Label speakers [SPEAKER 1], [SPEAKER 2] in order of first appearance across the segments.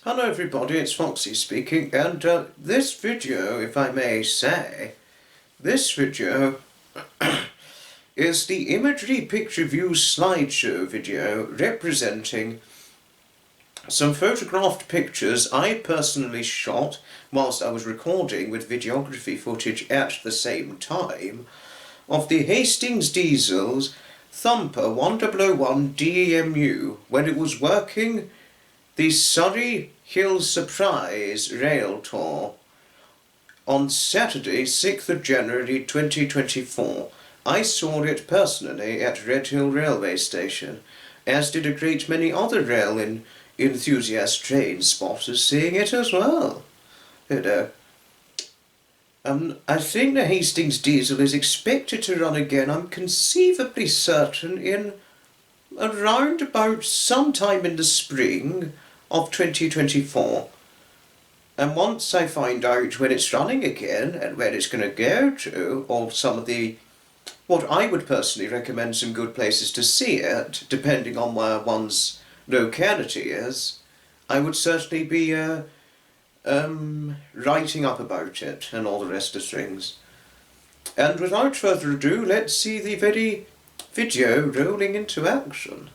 [SPEAKER 1] Hello everybody, it's Foxy speaking, and this video, if I may say, this video is the Imagery Picture View slideshow video representing some photographed pictures I personally shot whilst I was recording with videography footage at the same time of the Hastings Diesel's Thumper 1001 DEMU when it was working the Surrey Hills Surprise Rail Tour on Saturday, 6th of January 2024. I saw it personally at Redhill Railway Station, as did a great many other rail enthusiast train spotters seeing it as well. I think the Hastings Diesel is expected to run again, I'm conceivably certain, in around about sometime in the spring of 2024. And once I find out when it's running again and where it's going to go to, or some of the, what I would personally recommend some good places to see it, depending on where one's locality is, I would certainly be writing up about it and all the rest of things. And without further ado, let's see the very video rolling into action.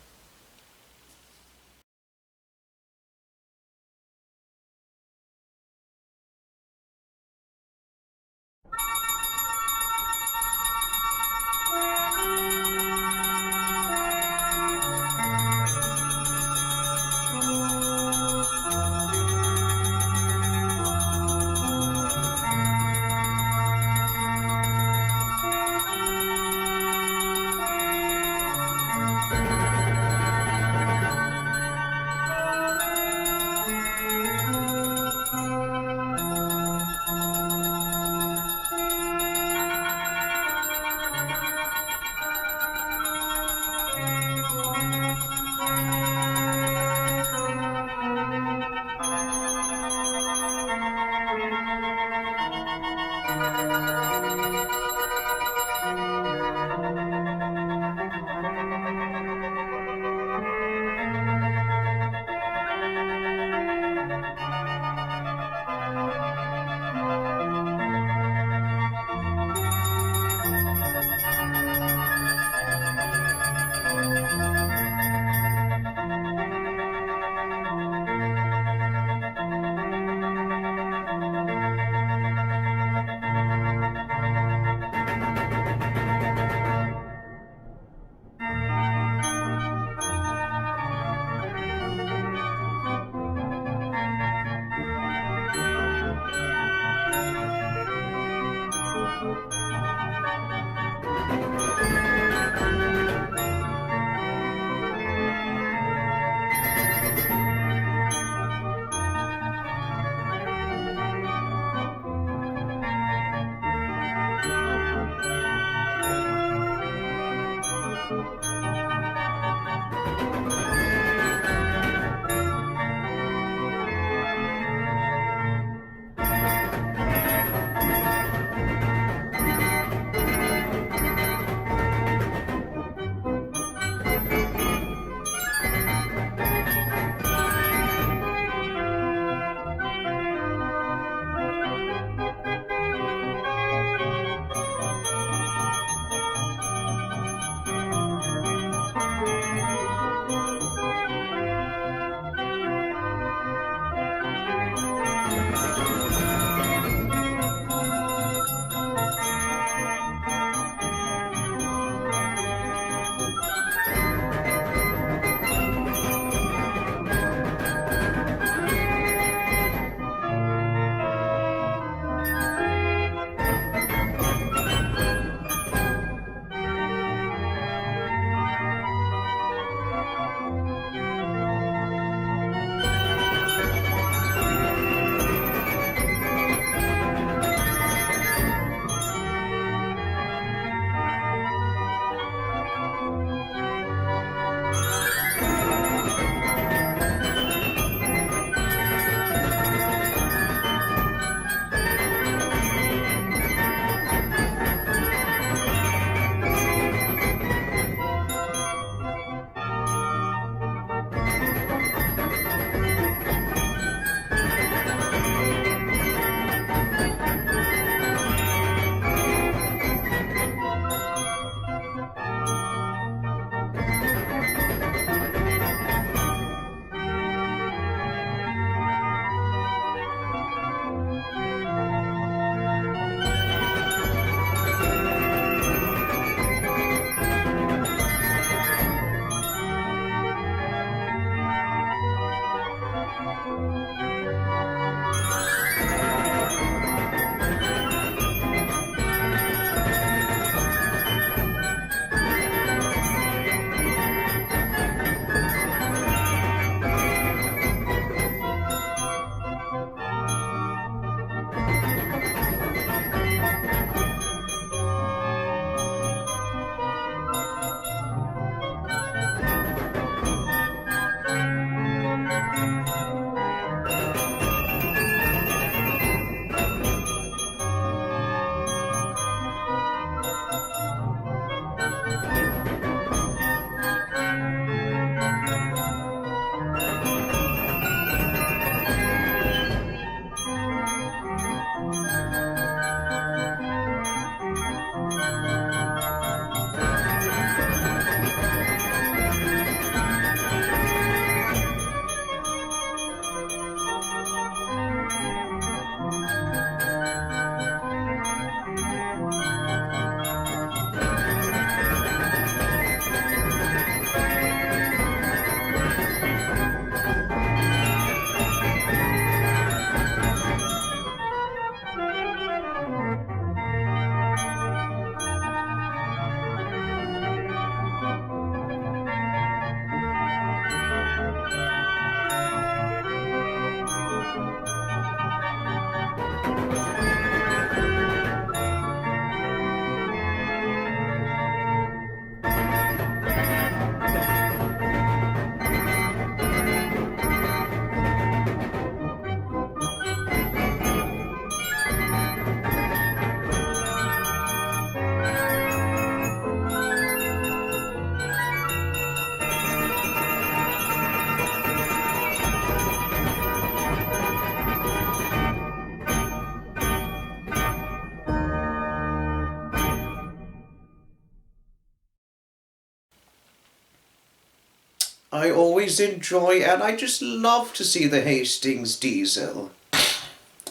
[SPEAKER 1] I always enjoy, and I just love to see the Hastings diesel.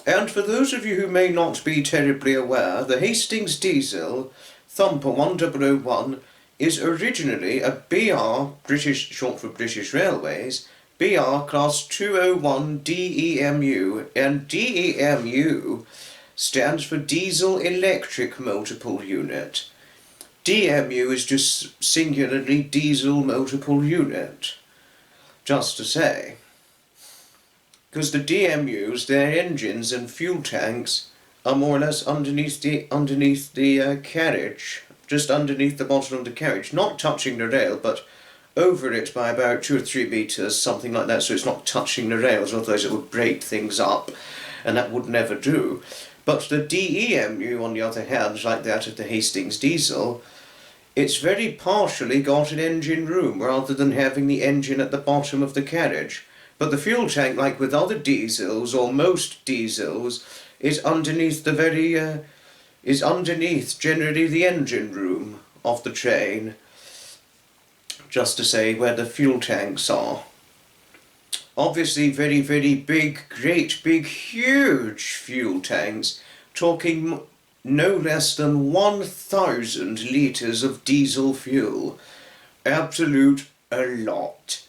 [SPEAKER 1] And for those of you who may not be terribly aware, the Hastings diesel Thumper 1001 is originally a BR, British, short for British Railways, BR Class 201 DEMU, and DEMU stands for Diesel Electric Multiple Unit. DMU is just singularly Diesel Multiple Unit, just to say. Because the DMUs, their engines and fuel tanks are more or less underneath the carriage, just underneath the bottom of the carriage, not touching the rail, but over it by about 2 or 3 metres, something like that, so it's not touching the rails, otherwise it would break things up, and that would never do. But the DEMU, on the other hand, like that of the Hastings diesel, it's very partially got an engine room, rather than having the engine at the bottom of the carriage. But the fuel tank, like with other diesels, or most diesels, is underneath generally the engine room of the train, just to say where the fuel tanks are. Obviously very, very big, great big, huge fuel tanks, talking no less than 1,000 litres of diesel fuel. Absolute a lot.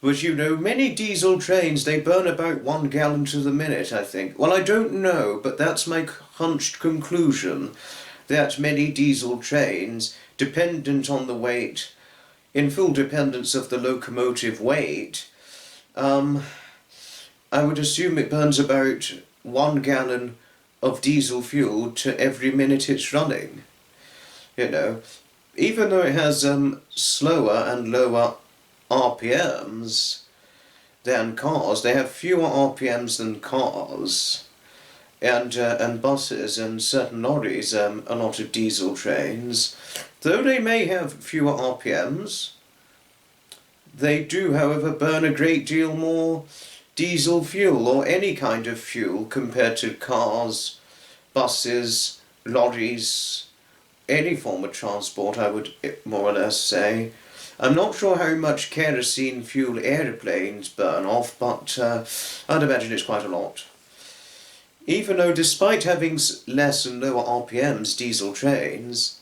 [SPEAKER 1] But you know, many diesel trains, they burn about 1 gallon to the minute, I think. Well, I don't know, but that's my hunched conclusion, that many diesel trains, dependent on the weight, in full dependence of the locomotive weight, I would assume it burns about 1 gallon of diesel fuel to every minute it's running. You know, even though it has slower and lower RPMs than cars, they have fewer RPMs than cars, and buses and certain lorries, a lot of diesel trains. Though they may have fewer RPMs, they do, however, burn a great deal more diesel fuel, or any kind of fuel, compared to cars, buses, lorries, any form of transport, I would more or less say. I'm not sure how much kerosene fuel aeroplanes burn off, but I'd imagine it's quite a lot. Even though, despite having less and lower RPMs, diesel trains,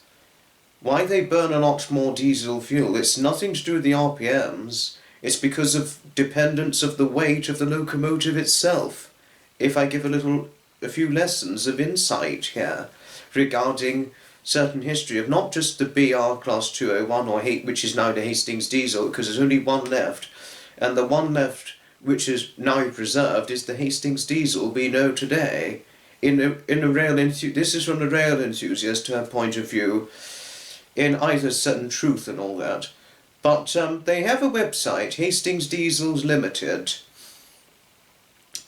[SPEAKER 1] why they burn a lot more diesel fuel, it's nothing to do with the RPMs, it's because of dependence of the weight of the locomotive itself. If I give a few lessons of insight here regarding certain history of not just the BR Class 201, or which is now the Hastings diesel, because there's only one left, and the one left which is now preserved is the Hastings diesel we know today. This is from the rail enthusiast point of view, in either certain truth and all that. But they have a website, Hastings Diesels Limited,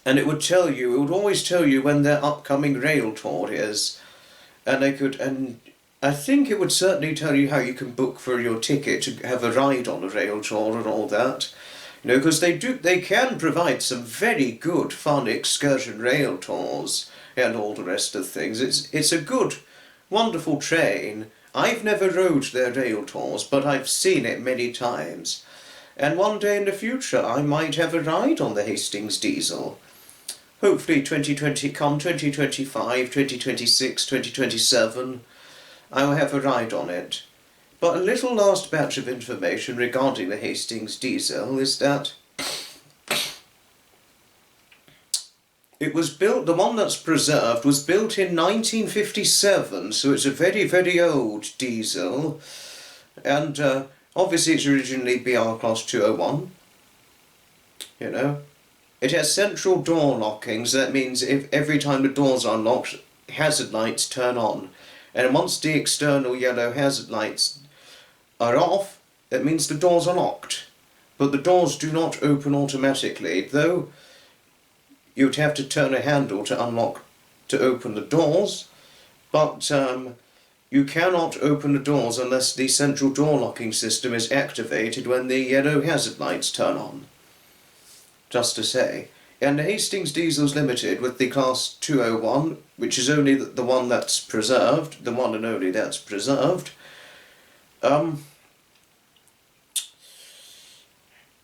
[SPEAKER 1] and it would always tell you when their upcoming rail tour is, and I think it would certainly tell you how you can book for your ticket to have a ride on a rail tour and all that. You know, because they can provide some very good fun excursion rail tours and all the rest of things. It's a good, wonderful train. I've never rode their rail tours, but I've seen it many times. And one day in the future I might have a ride on the Hastings diesel. Hopefully 2025, 2026, 2027, I will have a ride on it. But a little last batch of information regarding the Hastings diesel is that it was built, the one that's preserved was built in 1957, so it's a very, very old diesel. And obviously it's originally BR Class 201, you know. It has central door locking, so that means if every time the doors are unlocked, hazard lights turn on. And once the external yellow hazard lights are off, that means the doors are locked. But the doors do not open automatically, though you'd have to turn a handle to open the doors, but you cannot open the doors unless the central door locking system is activated when the yellow hazard lights turn on. Just to say. And the Hastings Diesels Limited, with the Class 201, which is only the one that's preserved, the one and only that's preserved,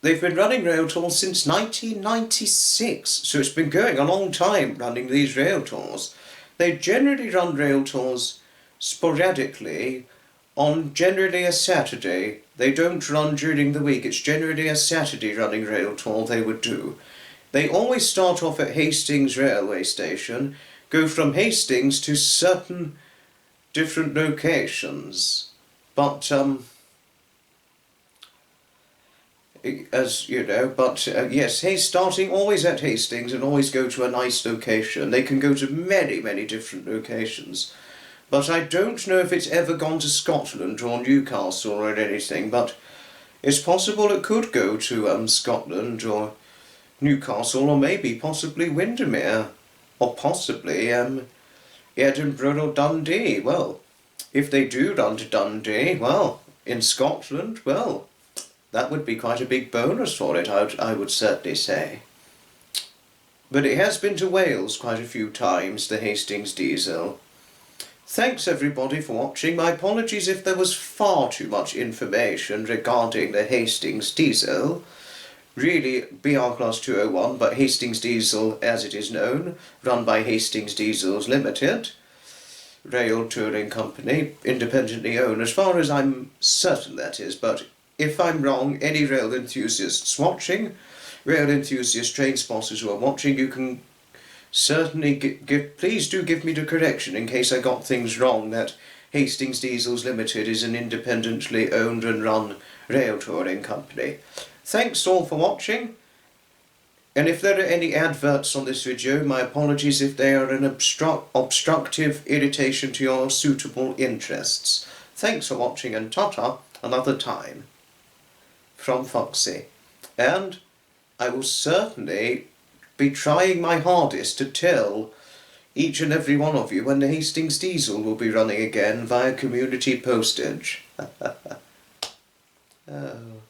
[SPEAKER 1] they've been running rail tours since 1996, so it's been going a long time running these rail tours. They generally run rail tours sporadically on generally a Saturday. They don't run during the week. It's generally a Saturday running rail tour they would do. They always start off at Hastings railway station, go from Hastings to certain different locations. But, as you know, yes, starting always at Hastings and always go to a nice location. They can go to many, many different locations. But I don't know if it's ever gone to Scotland or Newcastle or anything, but it's possible it could go to Scotland or Newcastle, or maybe possibly Windermere, or possibly Edinburgh or Dundee. Well, if they do run to Dundee, well, in Scotland, well, that would be quite a big bonus for it, I would certainly say. But it has been to Wales quite a few times, the Hastings diesel. Thanks everybody for watching. My apologies if there was far too much information regarding the Hastings diesel. Really BR Class 201, but Hastings Diesel as it is known, run by Hastings Diesels Limited, rail touring company, independently owned, as far as I'm certain that is, but if I'm wrong, any rail enthusiasts watching, rail enthusiast train spotters who are watching, you can certainly please do give me the correction in case I got things wrong, that Hastings Diesels Limited is an independently owned and run rail touring company. Thanks all for watching, and if there are any adverts on this video, my apologies if they are an obstructive irritation to your suitable interests. Thanks for watching, and ta-ta another time from Foxy. And I will certainly be trying my hardest to tell each and every one of you when the Hastings diesel will be running again via community postage. Oh.